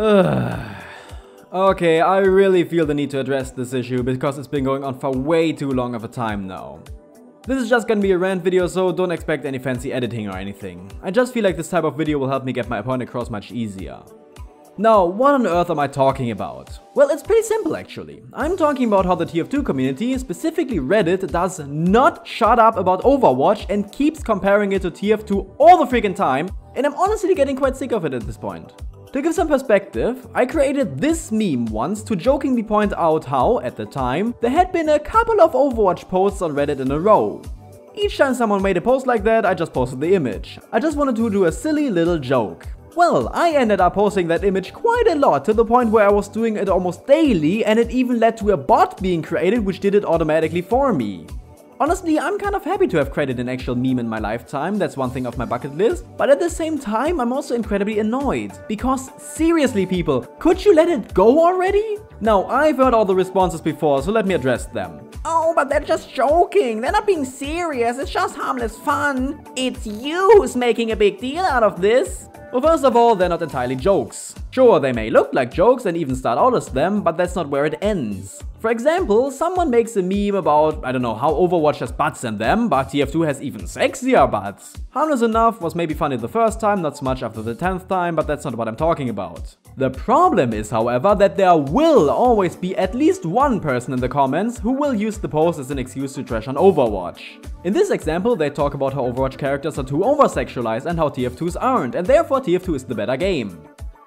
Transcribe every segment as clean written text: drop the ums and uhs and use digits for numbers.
Okay, I really feel the need to address this issue because it's been going on for way too long of a time now. This is just gonna be a rant video, so don't expect any fancy editing or anything. I just feel like this type of video will help me get my point across much easier. Now, what on earth am I talking about? Well, it's pretty simple actually. I'm talking about how the TF2 community, specifically Reddit, does not shut up about Overwatch and keeps comparing it to TF2 all the freaking time, and I'm honestly getting quite sick of it at this point. To give some perspective, I created this meme once to jokingly point out how, at the time, there had been a couple of Overwatch posts on Reddit in a row. Each time someone made a post like that, I just posted the image. I just wanted to do a silly little joke. Well, I ended up posting that image quite a lot, to the point where I was doing it almost daily, and it even led to a bot being created which did it automatically for me. Honestly, I'm kind of happy to have created an actual meme in my lifetime, that's one thing off my bucket list, but at the same time I'm also incredibly annoyed. Because seriously people, could you let it go already? Now, I've heard all the responses before, so let me address them. Oh, but they're just joking, they're not being serious, it's just harmless fun. It's you who's making a big deal out of this. Well, first of all, they're not entirely jokes. Sure, they may look like jokes and even start out as them, but that's not where it ends. For example, someone makes a meme about, I don't know, how Overwatch has butts in them, but TF2 has even sexier butts. Harmless enough, was maybe funny the first time, not so much after the 10th time, but that's not what I'm talking about. The problem is, however, that there will always be at least one person in the comments who will use the post as an excuse to trash on Overwatch. In this example, they talk about how Overwatch characters are too over-sexualized and how TF2s aren't, and therefore TF2 is the better game.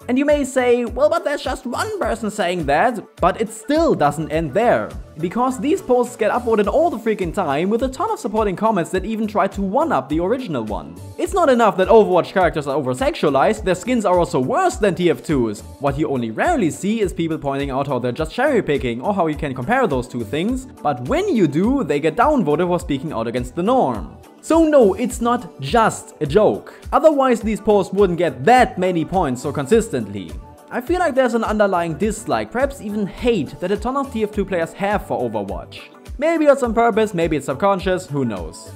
And you may say, well, but there's just one person saying that, but it still doesn't end there. Because these posts get upvoted all the freaking time with a ton of supporting comments that even try to one-up the original one. It's not enough that Overwatch characters are over-sexualized, their skins are also worse than TF2's. What you only rarely see is people pointing out how they're just cherry-picking or how you can compare those two things, but when you do, they get downvoted for speaking out against the norm. So no, it's not just a joke. Otherwise these posts wouldn't get that many points so consistently. I feel like there's an underlying dislike, perhaps even hate, that a ton of TF2 players have for Overwatch. Maybe it's on purpose, maybe it's subconscious, who knows.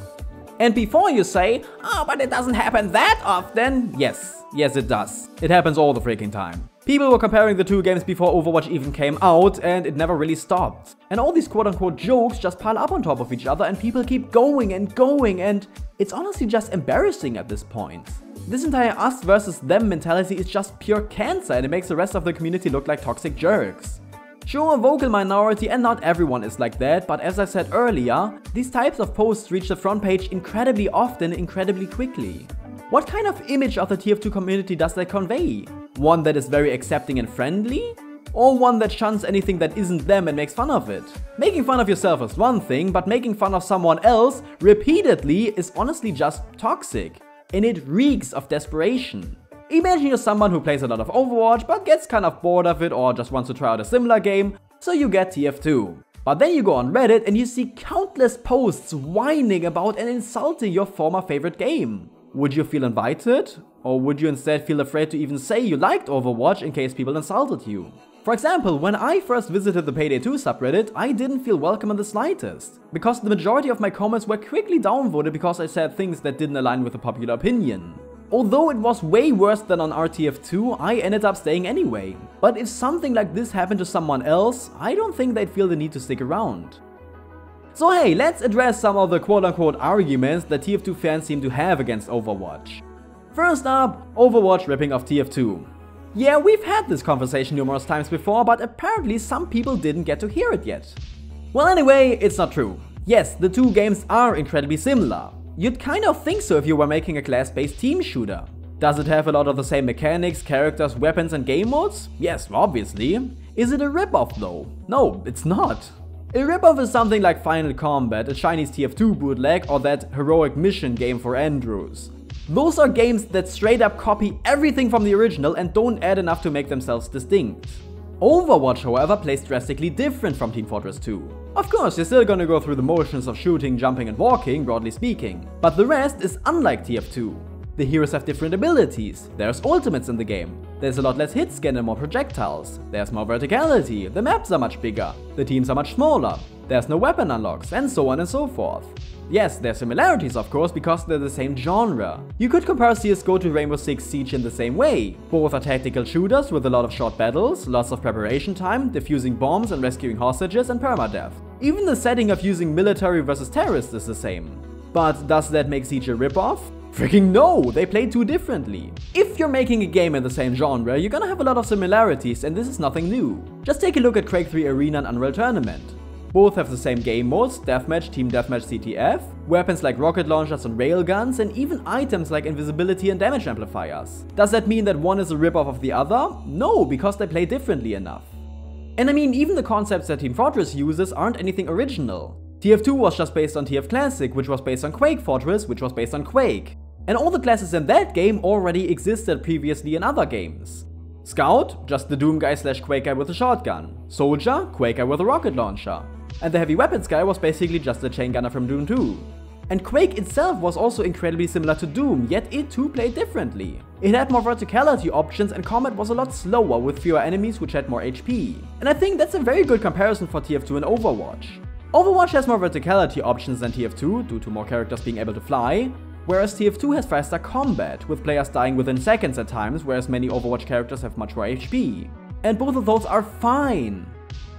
And before you say, oh, but it doesn't happen that often, yes it does. It happens all the freaking time. People were comparing the two games before Overwatch even came out, and it never really stopped. And all these quote-unquote jokes just pile up on top of each other and people keep going, and it's honestly just embarrassing at this point. This entire us versus them mentality is just pure cancer, and it makes the rest of the community look like toxic jerks. Sure, a vocal minority and not everyone is like that, but as I said earlier, these types of posts reach the front page incredibly often, incredibly quickly. What kind of image of the TF2 community does that convey? One that is very accepting and friendly? Or one that shuns anything that isn't them and makes fun of it? Making fun of yourself is one thing, but making fun of someone else repeatedly is honestly just toxic. And it reeks of desperation. Imagine you're someone who plays a lot of Overwatch but gets kind of bored of it or just wants to try out a similar game, so you get TF2. But then you go on Reddit and you see countless posts whining about and insulting your former favorite game. Would you feel invited? Or would you instead feel afraid to even say you liked Overwatch in case people insulted you? For example, when I first visited the Payday 2 subreddit, I didn't feel welcome in the slightest. Because the majority of my comments were quickly downvoted because I said things that didn't align with the popular opinion. Although it was way worse than on RTF2, I ended up staying anyway. But if something like this happened to someone else, I don't think they'd feel the need to stick around. So hey, let's address some of the quote-unquote arguments that TF2 fans seem to have against Overwatch. First up, Overwatch ripping off TF2. Yeah, we've had this conversation numerous times before, but apparently some people didn't get to hear it yet. Well anyway, it's not true. Yes, the two games are incredibly similar. You'd kind of think so if you were making a class-based team shooter. Does it have a lot of the same mechanics, characters, weapons and game modes? Yes, obviously. Is it a rip-off though? No, it's not. A rip-off is something like Final Combat, a Chinese TF2 bootleg, or that Heroic Mission game for Andrews. Those are games that straight up copy everything from the original and don't add enough to make themselves distinct. Overwatch, however, plays drastically different from Team Fortress 2. Of course, you're still gonna go through the motions of shooting, jumping and walking, broadly speaking, but the rest is unlike TF2. The heroes have different abilities, there's ultimates in the game, there's a lot less hit scan and more projectiles, there's more verticality, the maps are much bigger, the teams are much smaller, there's no weapon unlocks, and so on and so forth. Yes, there are similarities of course because they're the same genre. You could compare CSGO to Rainbow Six Siege in the same way. Both are tactical shooters with a lot of short battles, lots of preparation time, defusing bombs and rescuing hostages and permadeath. Even the setting of using military versus terrorists is the same. But does that make Siege a ripoff? Freaking no, they play too differently. If you're making a game in the same genre, you're gonna have a lot of similarities and this is nothing new. Just take a look at Quake 3 Arena and Unreal Tournament. Both have the same game modes, Deathmatch, Team Deathmatch, CTF, weapons like rocket launchers and railguns, and even items like invisibility and damage amplifiers. Does that mean that one is a ripoff of the other? No, because they play differently enough. And I mean, even the concepts that Team Fortress uses aren't anything original. TF2 was just based on TF Classic, which was based on Quake Fortress, which was based on Quake. And all the classes in that game already existed previously in other games. Scout, just the Doom guy / Quake guy with a shotgun. Soldier, Quake guy with a rocket launcher. And the heavy weapons guy was basically just the chain gunner from Doom 2. And Quake itself was also incredibly similar to Doom, yet it too played differently. It had more verticality options and combat was a lot slower with fewer enemies which had more HP. And I think that's a very good comparison for TF2 and Overwatch. Overwatch has more verticality options than TF2 due to more characters being able to fly, whereas TF2 has faster combat, with players dying within seconds at times, whereas many Overwatch characters have much more HP. And both of those are fine.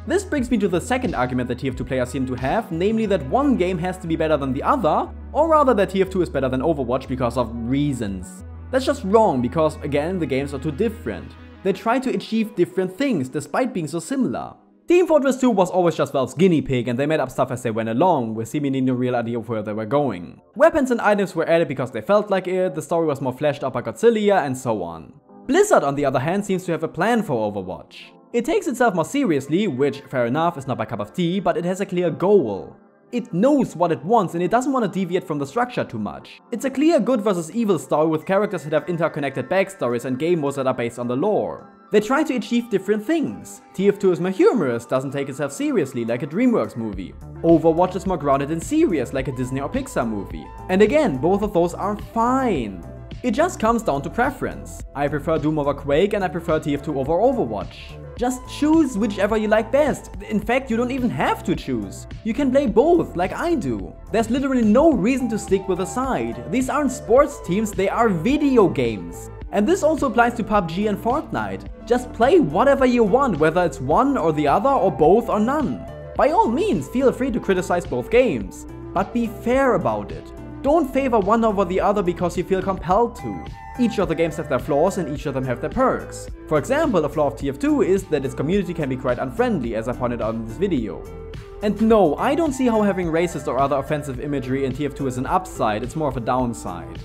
This brings me to the second argument that TF2 players seem to have, namely that one game has to be better than the other, or rather that TF2 is better than Overwatch because of reasons. That's just wrong because, again, the games are too different. They try to achieve different things despite being so similar. Team Fortress 2 was always just Valve's guinea pig and they made up stuff as they went along, with seemingly no real idea of where they were going. Weapons and items were added because they felt like it, the story was more fleshed out by Godzilla, and so on. Blizzard, on the other hand, seems to have a plan for Overwatch. It takes itself more seriously, which, fair enough, is not my cup of tea, but it has a clear goal. It knows what it wants and it doesn't want to deviate from the structure too much. It's a clear good versus evil story with characters that have interconnected backstories and game modes that are based on the lore. They try to achieve different things. TF2 is more humorous, doesn't take itself seriously like a DreamWorks movie. Overwatch is more grounded and serious like a Disney or Pixar movie. And again, both of those are fine. It just comes down to preference. I prefer Doom over Quake and I prefer TF2 over Overwatch. Just choose whichever you like best. In fact, you don't even have to choose. You can play both, like I do. There's literally no reason to stick with a side. These aren't sports teams, they are video games. And this also applies to PUBG and Fortnite. Just play whatever you want, whether it's one or the other or both or none. By all means, feel free to criticize both games, but be fair about it. Don't favor one over the other because you feel compelled to. Each of the games have their flaws and each of them have their perks. For example, a flaw of TF2 is that its community can be quite unfriendly, as I pointed out in this video. And no, I don't see how having racist or other offensive imagery in TF2 is an upside, it's more of a downside.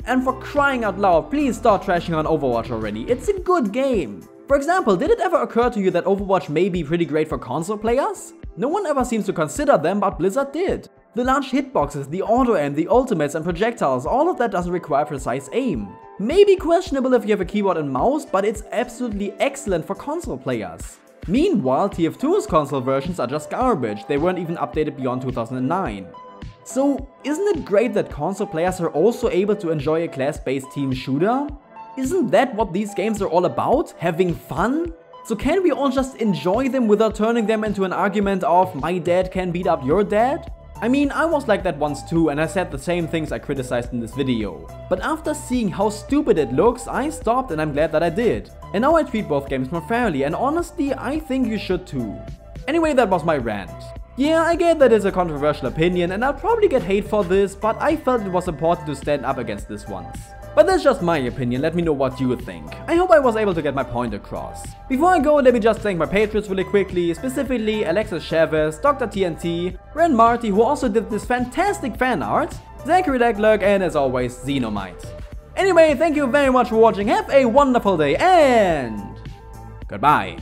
And for crying out loud, please start trashing on Overwatch already, it's a good game. For example, did it ever occur to you that Overwatch may be pretty great for console players? No one ever seems to consider them, but Blizzard did. The large hitboxes, the auto-aim, the ultimates and projectiles, all of that doesn't require precise aim. Maybe questionable if you have a keyboard and mouse, but it's absolutely excellent for console players. Meanwhile, TF2's console versions are just garbage, they weren't even updated beyond 2009. So, isn't it great that console players are also able to enjoy a class-based team shooter? Isn't that what these games are all about? Having fun? So can't we all just enjoy them without turning them into an argument of my dad can beat up your dad? I mean, I was like that once too and I said the same things I criticized in this video. But after seeing how stupid it looks, I stopped and I'm glad that I did. And now I treat both games more fairly and honestly, I think you should too. Anyway, that was my rant. Yeah, I get that it's a controversial opinion and I'll probably get hate for this, but I felt it was important to stand up against this once. But that's just my opinion, let me know what you think. I hope I was able to get my point across. Before I go, let me just thank my patrons really quickly, specifically Alexis Chavez, Dr. TNT, Ren Marty, who also did this fantastic fan art, Zachary Leclerc, and as always, Xenomite. Anyway, thank you very much for watching, have a wonderful day, and goodbye.